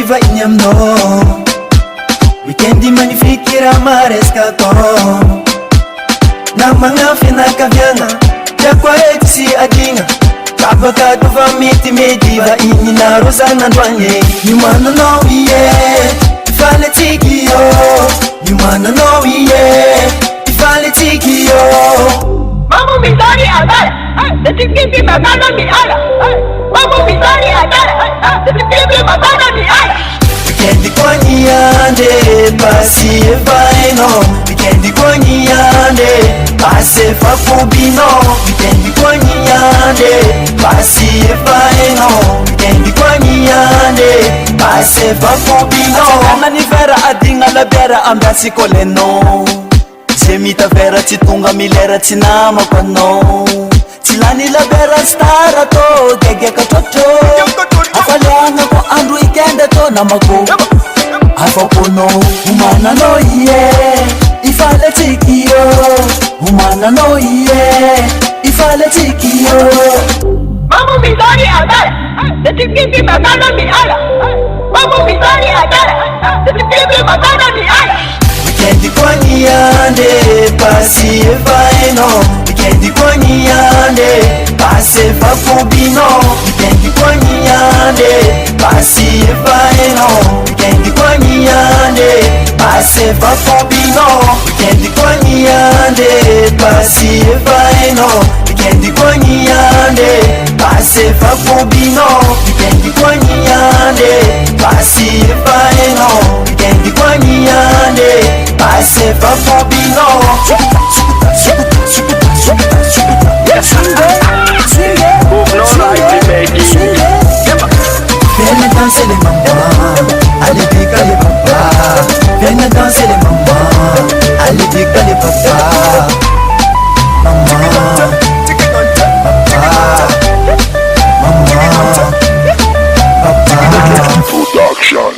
va iny aminao. Weekendi magnifique raha maresaka atao. Na magnafy anakaviagna tiako araiky sy adina. Kabaka dova metimety va iny narosana androany. Iomananao ie ifaletsika io. Iomananao ie ifaletsika io. Mambo mizani adara, tetikiti magana mi ala. Mambo mizani adara, tetikiti magana mi ala. Weekendi kwa niande basi evaino. Weekendi kwa niande basi fakubino. Weekendi kwa niande basi evaino. Weekendi kwa niande basi fakubino. Asakana ni vera adigna la biara ambiasi koleno. Semita vera tsy tonga milera tsy namako anao. Tsy lany la biara stara to gegeka trotro. Afaliagnako andro weekend to namako. Afaponao omananao ie ifaletsika io. Omananao ie ifaletsika io. Mambo mizani adara, tetikiti magana mi ala. Mambo mizani adara, tetikiti magana mi ala. Weekendi kwa niande basi evaino. Weekendi kwa niande basi fakubino. Weekendi kwa niande basi evaino. Weekendi kwa niande basi fakubino. Weekendi kwa niande basi evaino. Weekendi kwa niande basi fakubino. Weekendi kwa niande basi evaino. Weekendi kwa niande basi fakubino. Viens danser les mamans, allez piquer les papas. Viens danser les mamans, allez piquer les papas. Maman, papa, maman, papa. Production.